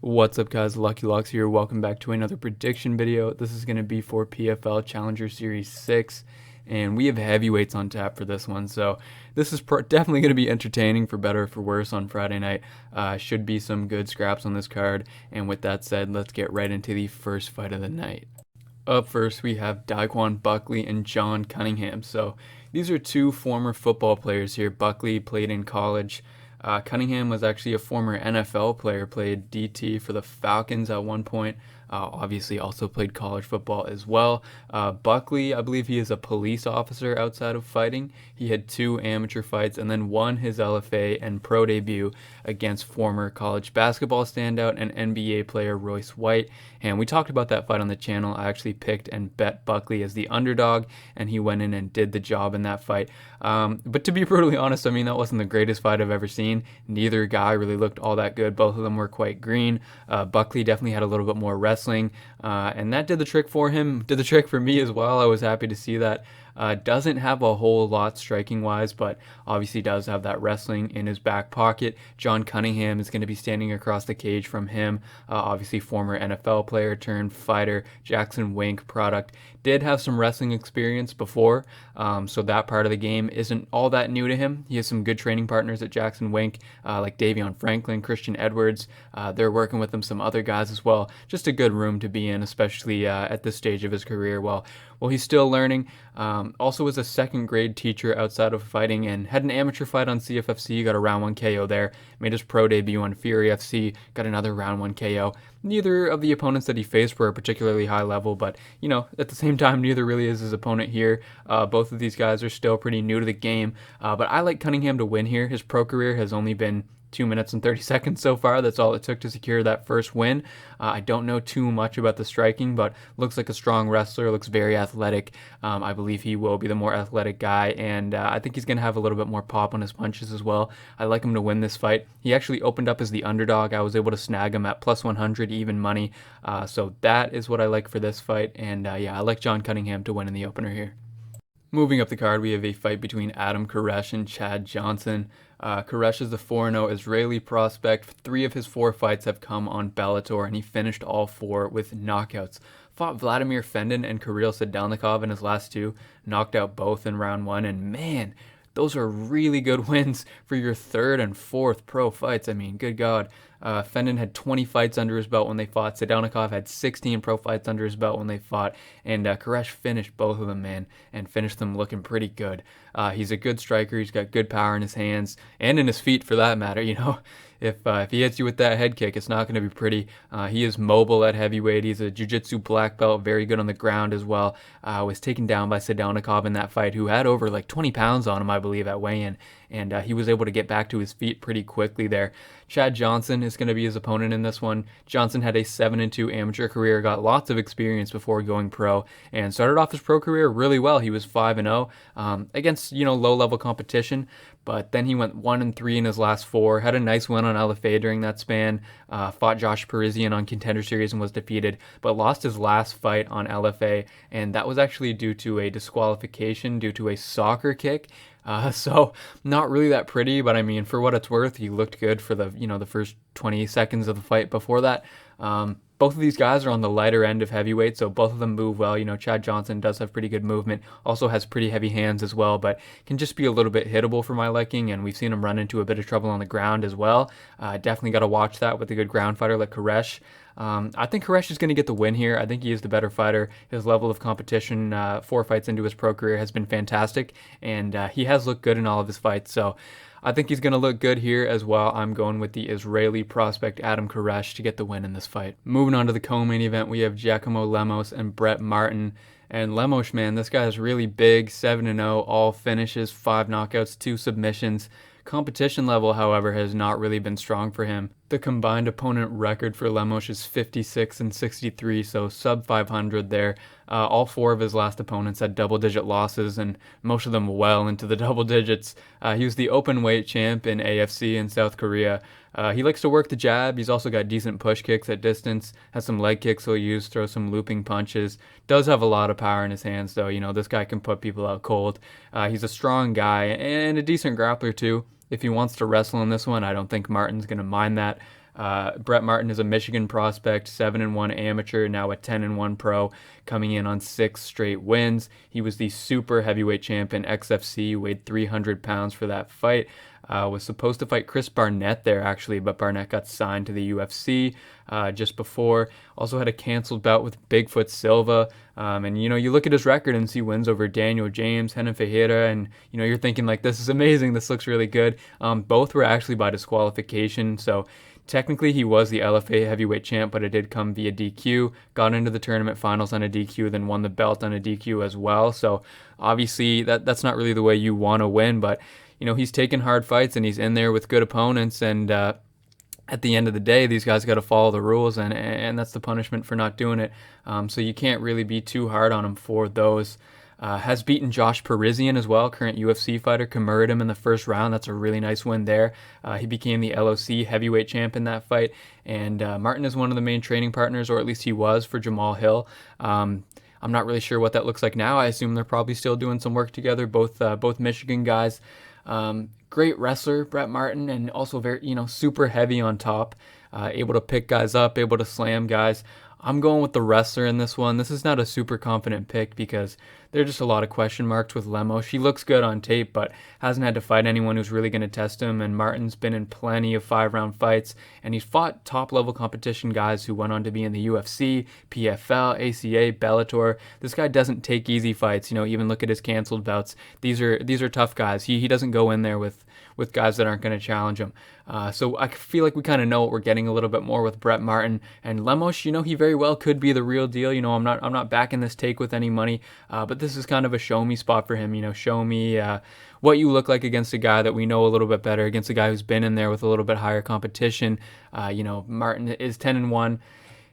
What's up, guys? Lucky Locks here. Welcome back to another prediction video. This is going to be for PFL Challenger Series 6, and we have heavyweights on tap for this one. So this is definitely going to be entertaining, for better or for worse, on Friday night. Should be some good scraps on this card. And with that said, let's get right into the first fight of the night. Up first, we have Daiqwon, Buckley, and John Cunningham. So these are two former football players here. Buckley played in college. Cunningham was actually a former NFL player, played DT for the Falcons at one point. Obviously also played college football as well. Buckley, I believe he is a police officer outside of fighting. He had 2 amateur fights and then won his LFA and pro debut against former college basketball standout and NBA player Royce White. And we talked about that fight on the channel. I actually picked and bet Buckley as the underdog, and he went in and did the job in that fight. But to be brutally honest, I mean, that wasn't the greatest fight I've ever seen. Neither guy really looked all that good. Both of them were quite green. Buckley definitely had a little bit more wrestling, and that did the trick for him. Did the trick for me as well. I was happy to see that. Doesn't have a whole lot striking wise, but obviously does have that wrestling in his back pocket. John Cunningham is going to be standing across the cage from him. Obviously former NFL player turned fighter, Jackson Wink product. Did have some wrestling experience before, so that part of the game isn't all that new to him. He has some good training partners at Jackson Wink, like Davion Franklin, Christian Edwards. They're working with him, some other guys as well. Just a good room to be in, especially at this stage of his career. Well, he's still learning. Also was a second grade teacher outside of fighting and had an amateur fight on CFFC, got a round 1 KO there. Made his pro debut on Fury FC, got another round 1 KO. Neither of the opponents that he faced were a particularly high level, but, you know, at the same time, neither really is his opponent here. Both of these guys are still pretty new to the game, but I like Cunningham to win here. His pro career has only been 2 minutes and 30 seconds so far. That's all it took to secure that first win. I don't know too much about the striking, but looks like a strong wrestler, looks very athletic. I believe he will be the more athletic guy, and I think he's going to have a little bit more pop on his punches as well. I like him to win this fight. He actually opened up as the underdog. I was able to snag him at plus 100 even money, so that is what I like for this fight, and yeah, I like John Cunningham to win in the opener here. Moving up the card, we have a fight between Adam Keresh and Chad Johnson. Keresh is the 4-0 Israeli prospect. 3 of his 4 fights have come on Bellator, and he finished all 4 with knockouts. Fought Vladimir Fendin and Kirill Sedalnikov in his last 2, knocked out both in round 1, and man, those are really good wins for your 3rd and 4th pro fights. I mean, good God. Fendin had 20 fights under his belt when they fought. Sedalnikov had 16 pro fights under his belt when they fought. And Keresh finished both of them, man, and finished them looking pretty good. He's a good striker. He's got good power in his hands and in his feet, for that matter. You know, if he hits you with that head kick, it's not going to be pretty. He is mobile at heavyweight. He's a jiu-jitsu black belt, very good on the ground as well. Was taken down by Sedalnikov in that fight, who had over like 20 pounds on him, I believe, at weigh-in. And he was able to get back to his feet pretty quickly there. Chad Johnson is going to be his opponent in this one. Johnson had a 7-2 amateur career, got lots of experience before going pro, and started off his pro career really well. He was 5-0 against, you know, low-level competition, but then he went 1-3 in his last 4, had a nice win on LFA during that span, fought Josh Parisian on Contender Series and was defeated, but lost his last fight on LFA, and that was actually due to a disqualification due to a soccer kick. So not really that pretty, but I mean, for what it's worth, he looked good for the first 20 seconds of the fight before that. Both of these guys are on the lighter end of heavyweight, so both of them move well. You know, Chad Johnson does have pretty good movement, also has pretty heavy hands as well, but can just be a little bit hittable for my liking, and we've seen him run into a bit of trouble on the ground as well. Definitely got to watch that with a good ground fighter like Keresh. I think Keresh is going to get the win here. I think he is the better fighter. His level of competition, 4 fights into his pro career, has been fantastic, and he has looked good in all of his fights, so I think he's going to look good here as well. I'm going with the Israeli prospect Adam Keresh to get the win in this fight. Moving on to the co-main event, we have Giacomo Lemos and Brett Martin. And Lemos, man, this guy is really big, 7-0, all finishes, 5 knockouts, 2 submissions. Competition level, however, has not really been strong for him. The combined opponent record for Lemos is 56-63, so sub 500 there. All 4 of his last opponents had double-digit losses, and most of them well into the double digits. He was the open weight champ in AFC in South Korea. He likes to work the jab. He's also got decent push kicks at distance, has some leg kicks he'll use, throw some looping punches. Does have a lot of power in his hands, though. You know, this guy can put people out cold. He's a strong guy and a decent grappler, too. If he wants to wrestle in this one, I don't think Martin's going to mind that. Brett Martin is a Michigan prospect, 7-1 amateur, now a 10-1 pro, coming in on 6 straight wins. He was the super heavyweight champ in XFC, weighed 300 pounds for that fight. Was supposed to fight Chris Barnett there, actually, but Barnett got signed to the UFC just before. Also had a canceled bout with Bigfoot Silva. And, you look at his record and see wins over Daniel James, Renan Ferreira, and, you're thinking, like, this is amazing. This looks really good. Both were actually by disqualification, so technically he was the LFA heavyweight champ, but it did come via DQ. Got into the tournament finals on a DQ, then won the belt on a DQ as well. So obviously that's not really the way you want to win, but he's taking hard fights and he's in there with good opponents, and at the end of the day, these guys got to follow the rules, and that's the punishment for not doing it. So you can't really be too hard on him for those. Has beaten Josh Parisian as well, current UFC fighter, committed him in the first round. That's a really nice win there. He became the LOC heavyweight champ in that fight, and Martin is one of the main training partners, or at least he was, for Jamal Hill. I'm not really sure what that looks like now. I assume they're probably still doing some work together, both Michigan guys. Great wrestler, Brett Martin, and also very, super heavy on top, able to pick guys up, able to slam guys. I'm going with the wrestler in this one. This is not a super confident pick because there are just a lot of question marks with Lemos. She looks good on tape, but hasn't had to fight anyone who's really going to test him. And Martin's been in plenty of 5-round fights, and he's fought top-level competition guys who went on to be in the UFC, PFL, ACA, Bellator. This guy doesn't take easy fights. Even look at his canceled bouts. These are tough guys. He doesn't go in there with guys that aren't going to challenge him. So I feel like we kind of know what we're getting a little bit more with Brett Martin. And Lemos, he very well could be the real deal. I'm not backing this take with any money, but this is kind of a show me spot for him. Show me what you look like against a guy that we know a little bit better, against a guy who's been in there with a little bit higher competition. Martin is 10-1.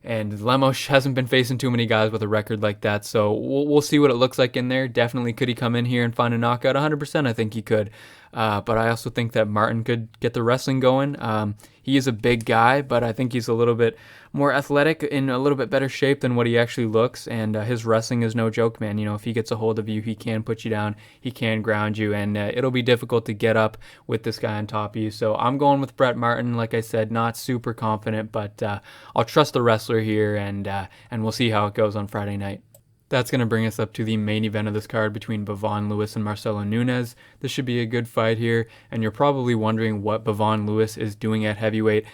And Lemos hasn't been facing too many guys with a record like that, so we'll see what it looks like in there. Definitely could he come in here and find a knockout? 100% I think he could. But I also think that Martin could get the wrestling going. He is a big guy, but I think he's a little bit more athletic, in a little bit better shape than what he actually looks, and his wrestling is no joke, man. If he gets a hold of you, he can put you down, he can ground you, and it'll be difficult to get up with this guy on top of you. So I'm going with Brett Martin. Like I said, not super confident, but I'll trust the wrestler here, and we'll see how it goes on Friday night. That's going to bring us up to the main event of this card between Bevon Lewis and Marcelo Nunes. This should be a good fight here, and you're probably wondering what Bevon Lewis is doing at heavyweight.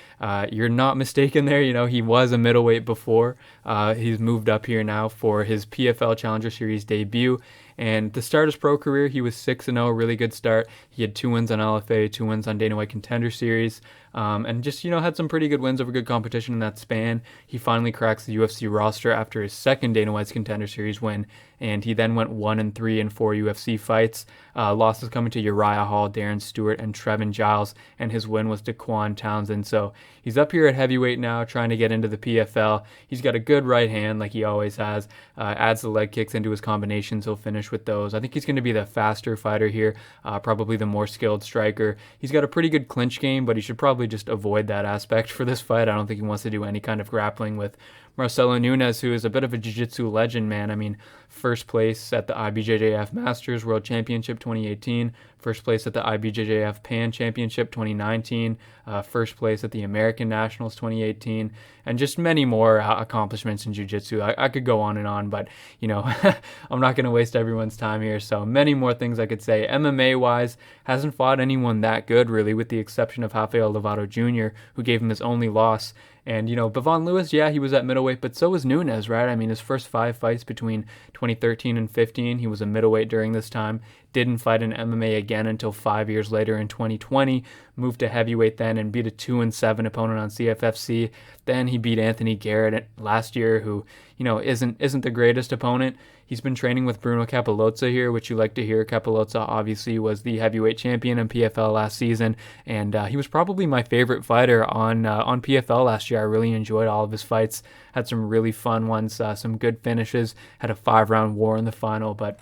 You're not mistaken there. He was a middleweight before. He's moved up here now for his PFL Challenger Series debut. And to start his pro career, he was 6-0, really good start. He had 2 wins on LFA, 2 wins on Dana White Contender Series, and just, had some pretty good wins over good competition in that span. He finally cracks the UFC roster after his second Dana White's Contender Series win, and he then went 1-3 in 4 UFC fights. Losses coming to Uriah Hall, Darren Stewart, and Trevin Giles, and his win was Daiqwon Townsend. So he's up here at heavyweight now, trying to get into the PFL. He's got a good right hand, like he always has. Adds the leg kicks into his combinations. He'll finish with those. I think he's going to be the faster fighter here, probably the more skilled striker. He's got a pretty good clinch game, but he should probably just avoid that aspect for this fight. I don't think he wants to do any kind of grappling with Marcelo Nunes, who is a bit of a jiu-jitsu legend, man. I mean, first place at the IBJJF Masters World Championship 2018, first place at the IBJJF Pan Championship 2019, first place at the American Nationals 2018, and just many more accomplishments in jiu-jitsu. I could go on, but, I'm not going to waste everyone's time here. So many more things I could say. MMA-wise, hasn't fought anyone that good, really, with the exception of Rafael Lovato Jr., who gave him his only loss. And, Bevon Lewis, yeah, he was at middleweight, but so was Nunes, right? I mean, his first 5 fights between 2013 and 15, he was a middleweight during this time. Didn't fight in MMA again until 5 years later in 2020. Moved to heavyweight then and beat a 2-7 opponent on CFFC. Then he beat Anthony Garrett last year, who, isn't the greatest opponent. He's been training with Bruno Capelozza here, which you like to hear. Capelozza obviously was the heavyweight champion in PFL last season, and he was probably my favorite fighter on PFL last year. I really enjoyed all of his fights. Had some really fun ones, some good finishes. Had a 5-round war in the final, but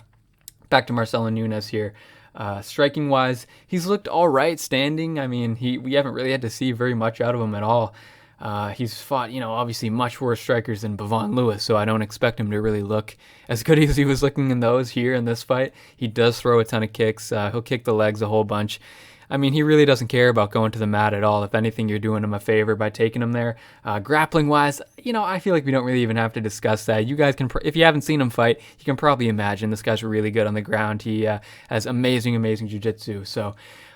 back to Marcelo Nunes here. Striking wise, he's looked all right standing. I mean, we haven't really had to see very much out of him at all. He's fought, obviously much worse strikers than Bevon Lewis, so I don't expect him to really look as good as he was looking in those here in this fight. He does throw a ton of kicks. He'll kick the legs a whole bunch. I mean, he really doesn't care about going to the mat at all. If anything, you're doing him a favor by taking him there. Grappling-wise, I feel like we don't really even have to discuss that. You guys can, if you haven't seen him fight, you can probably imagine this guy's really good on the ground. He has amazing jiu-jitsu. So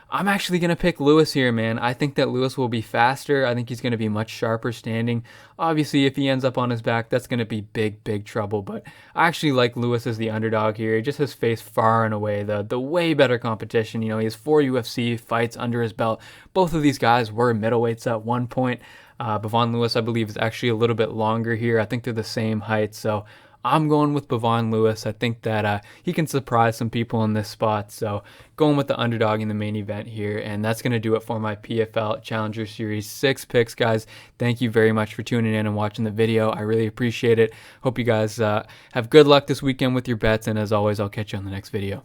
I'm actually going to pick Lewis here, man. I think that Lewis will be faster. I think he's going to be much sharper standing. Obviously, if he ends up on his back, that's going to be big trouble. But I actually like Lewis as the underdog here. He just has faced far and away the way better competition. He has 4 UFC fights under his belt. Both of these guys were middleweights at one point. Bevon Lewis, I believe, is actually a little bit longer here. I think they're the same height. So I'm going with Bevon Lewis. I think that he can surprise some people in this spot. So going with the underdog in the main event here. And that's going to do it for my PFL Challenger Series 6 picks, guys. Thank you very much for tuning in and watching the video. I really appreciate it. Hope you guys have good luck this weekend with your bets. And as always, I'll catch you on the next video.